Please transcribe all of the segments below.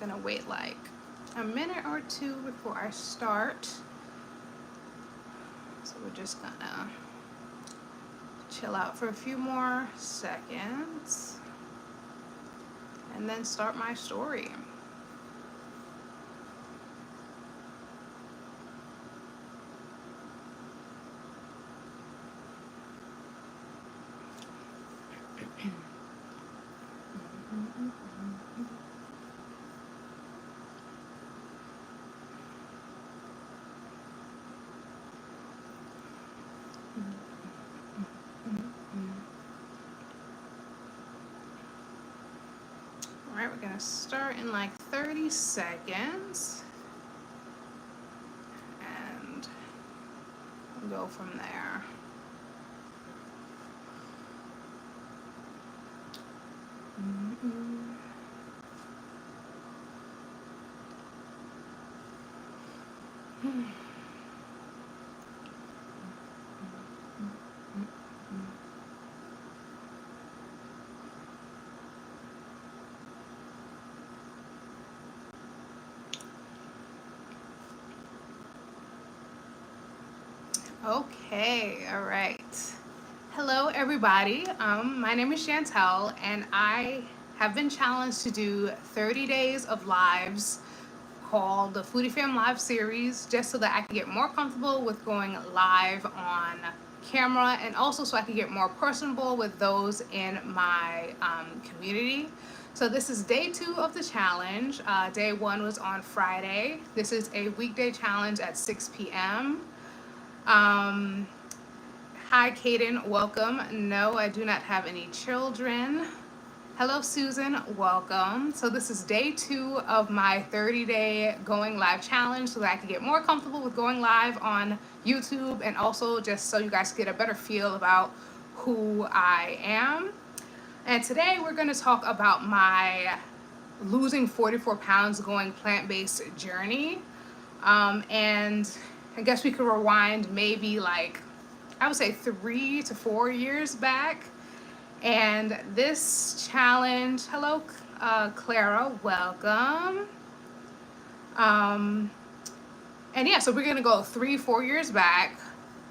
gonna wait like a minute or two before I start. So we're just gonna chill out for a few more seconds and then start my story. All right, we're gonna start in like 30 seconds and go from there. Okay, all right. Hello, everybody. My name is Chantel, and I have been challenged to do 30 days of lives called the Foodie Fam Live series, just so that I can get more comfortable with going live on camera, and also so I can get more personable with those in my community. So this is day 2 of the challenge. Day 1 was on Friday. This is a weekday challenge at 6 p.m. Hi, Kaden, welcome. No, I do not have any children. Hello, Susan, welcome. So this is day 2 of my 30-day going live challenge so that I can get more comfortable with going live on YouTube, and also just so you guys get a better feel about who I am. And today we're going to talk about my losing 44 pounds going plant-based journey. And I guess we could rewind maybe like, I would say 3 to 4 years back. And this challenge, hello, Clara, welcome. And yeah, so we're gonna go 3-4 years back.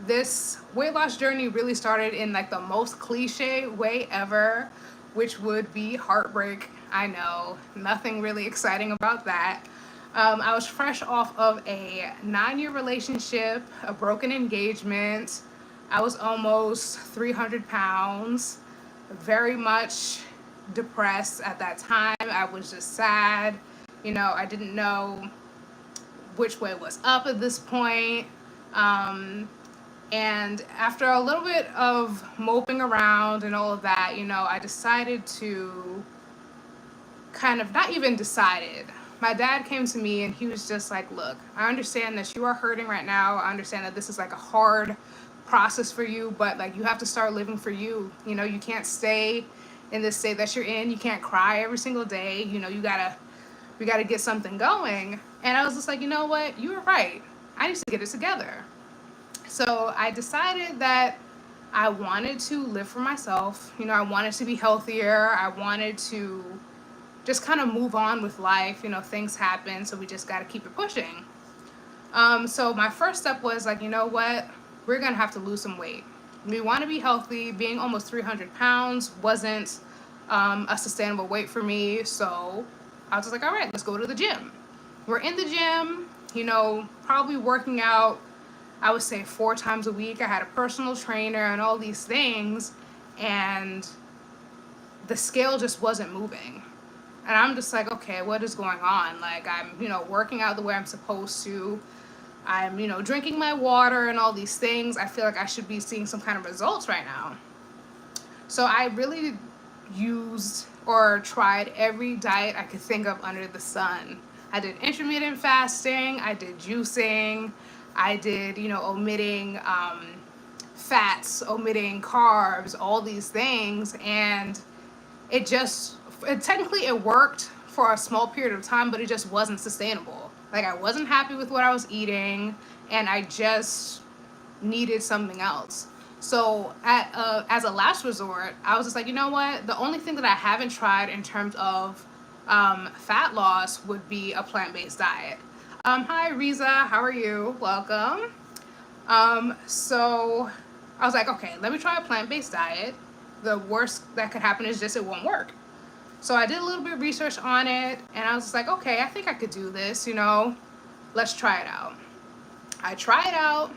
This weight loss journey really started in like the most cliche way ever, which would be heartbreak. I know, nothing really exciting about that. I was fresh off of a 9-year relationship, a broken engagement. I was almost 300 pounds, very much depressed at that time. I was just sad. You know, I didn't know which way was up at this point. And after a little bit of moping around and all of that, you know, I decided to kind of, not even decided. My dad came to me and he was just like, look, I understand that you are hurting right now. I understand that this is like a hard process for you, but like you have to start living for you. You know, you can't stay in this state that you're in. You can't cry every single day. You know, we gotta get something going. And I was just like, you know what? You were right. I need to get it together. So I decided that I wanted to live for myself. You know, I wanted to be healthier. I wanted to just kind of move on with life. You know, things happen, so we just got to keep it pushing. So my first step was like, you know what? We're going to have to lose some weight. We want to be healthy. Being almost 300 pounds wasn't a sustainable weight for me. So I was just like, all right, let's go to the gym. We're in the gym, you know, probably working out, I would say 4 times a week. I had a personal trainer and all these things, and the scale just wasn't moving. And I'm just like, okay, what is going on? Like, I'm, you know, working out the way I'm supposed to. I'm, you know, drinking my water and all these things. I feel like I should be seeing some kind of results right now. So I really used or tried every diet I could think of under the sun. I did intermittent fasting. I did juicing. I did, you know, omitting fats, omitting carbs, all these things. And technically it worked for a small period of time, but it just wasn't sustainable. Like, I wasn't happy with what I was eating, and I just needed something else. So as a last resort, I was just like, you know what? The only thing that I haven't tried in terms of fat loss would be a plant-based diet. Hi Riza, how are you? Welcome. So I was like, okay, let me try a plant-based diet. The worst that could happen is just it won't work. So I did a little bit of research on it, and I was just like, okay, I think I could do this, let's try it out. I try it out,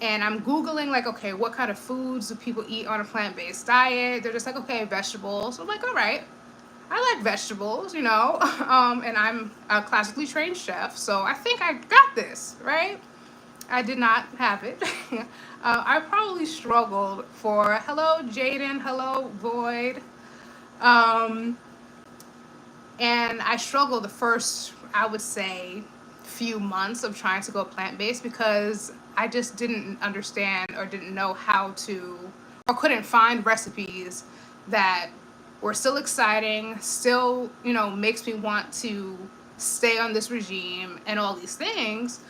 and I'm Googling, like, okay, what kind of foods do people eat on a plant-based diet? They're just like, okay, vegetables. I'm like, all right, I like vegetables, and I'm a classically trained chef, so I think I got this, right? I did not have it. I probably struggled for, hello, Jaden, hello, Void. Um, and I struggled the first, I would say, few months of trying to go plant-based because I just didn't understand or didn't know how to, or couldn't find recipes that were still exciting, still, makes me want to stay on this regime and all these things.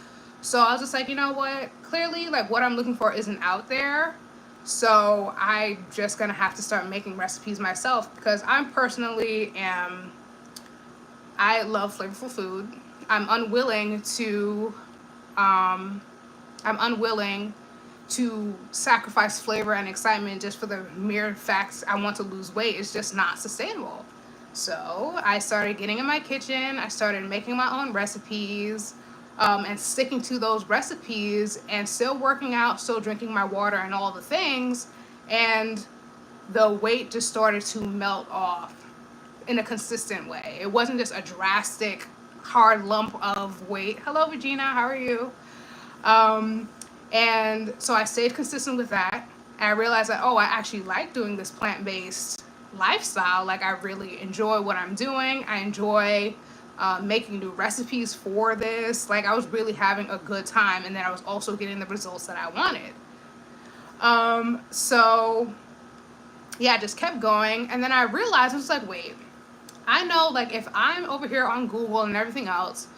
So I was just like, you know what? Clearly, like, what I'm looking for isn't out there. So I just gonna have to start making recipes myself because I love flavorful food. I'm unwilling to, um, I'm unwilling to sacrifice flavor and excitement just for the mere fact I want to lose weight. It's just not sustainable. So I started getting in my kitchen. I started making my own recipes, and sticking to those recipes and still working out, still drinking my water and all the things. And the weight just started to melt off in a consistent way. It wasn't just a drastic, hard lump of weight. Hello, Regina. How are you? Um, and so I stayed consistent with that. And I realized that, oh, I actually like doing this plant-based lifestyle. Like, I really enjoy what I'm doing. I enjoy making new recipes for this. Like, I was really having a good time. And then I was also getting the results that I wanted. So yeah, I just kept going. And then I realized, I was like, wait, I know, like, if I'm over here on Google and everything else,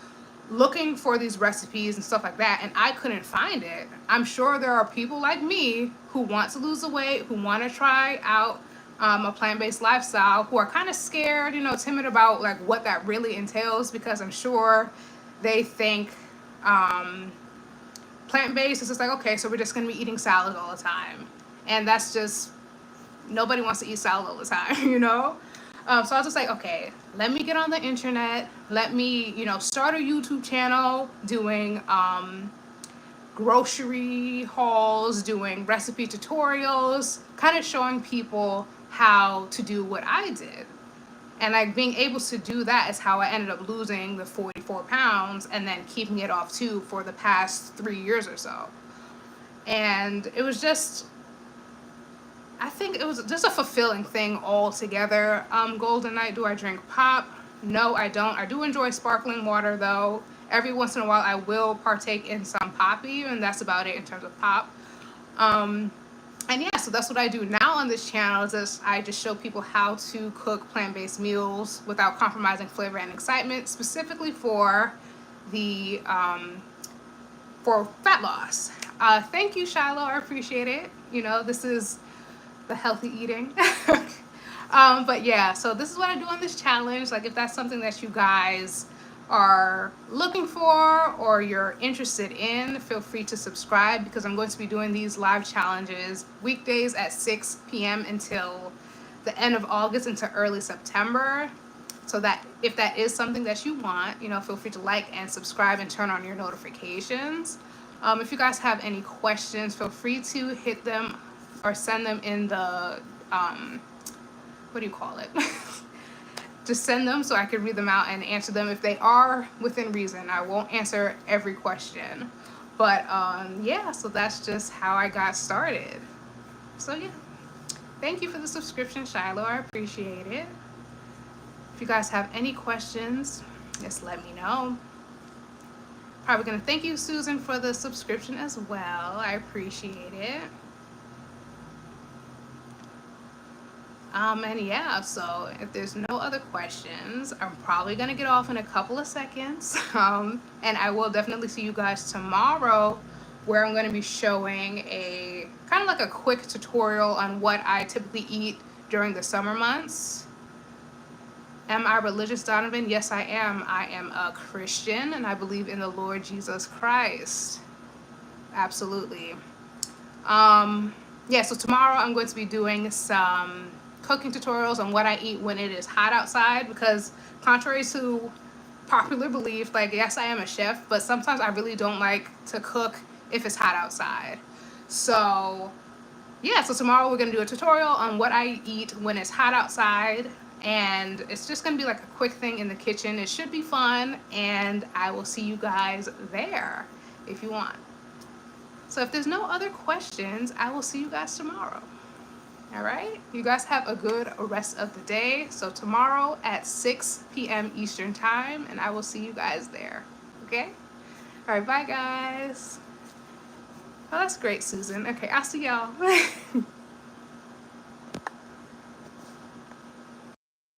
looking for these recipes and stuff like that, and I couldn't find it, I'm sure there are people like me who want to lose the weight, who want to try out a plant-based lifestyle, who are kind of scared, timid about, like, what that really entails, because I'm sure they think plant-based is just like, okay, so we're just going to be eating salads all the time. And that's just, nobody wants to eat salad all the time, So I was just like, okay, let me get on the internet. Let me, start a YouTube channel doing grocery hauls, doing recipe tutorials, kind of showing people how to do what I did. And like being able to do that is how I ended up losing the 44 pounds and then keeping it off too for the past 3 years or so. And it was just, I think it was just a fulfilling thing altogether. Golden Night, do I drink pop? No, I don't. I do enjoy sparkling water though. Every once in a while I will partake in some poppy, and that's about it in terms of pop. And yeah, so that's what I do now on this channel, is I just show people how to cook plant-based meals without compromising flavor and excitement, specifically for the for fat loss. Thank you, Shiloh. I appreciate it. This is the healthy eating. But yeah, so this is what I do on this challenge. Like, if that's something that you guys are looking for or you're interested in, feel free to subscribe, because I'm going to be doing these live challenges weekdays at 6 p.m. until the end of August into early September. So that if that is something that you want, feel free to like and subscribe and turn on your notifications. If you guys have any questions, feel free to hit them or send them in the, what do you call it? Just send them so I can read them out and answer them if they are within reason. I won't answer every question. But yeah, so that's just how I got started. So yeah, thank you for the subscription, Shiloh. I appreciate it. If you guys have any questions, just let me know. Probably gonna thank you, Susan, for the subscription as well. I appreciate it. And yeah, so if there's no other questions, I'm probably gonna get off in a couple of seconds. And I will definitely see you guys tomorrow, where I'm gonna be showing a kind of like a quick tutorial on what I typically eat during the summer months. Am I religious, Donovan? Yes, I am. I am a Christian and I believe in the Lord Jesus Christ. Absolutely. Yeah, so tomorrow I'm going to be doing some cooking tutorials on what I eat when it is hot outside, because contrary to popular belief, like, yes, I am a chef, but sometimes I really don't like to cook if it's hot outside. So yeah, so tomorrow we're gonna do a tutorial on what I eat when it's hot outside, and it's just gonna be like a quick thing in the kitchen. It should be fun, and I will see you guys there if you want. So if there's no other questions, I will see you guys tomorrow. All right, you guys have a good rest of the day. So tomorrow at 6 p.m. Eastern time, and I will see you guys there. Okay? All right, bye guys. Oh, that's great, Susan. Okay, I'll see y'all.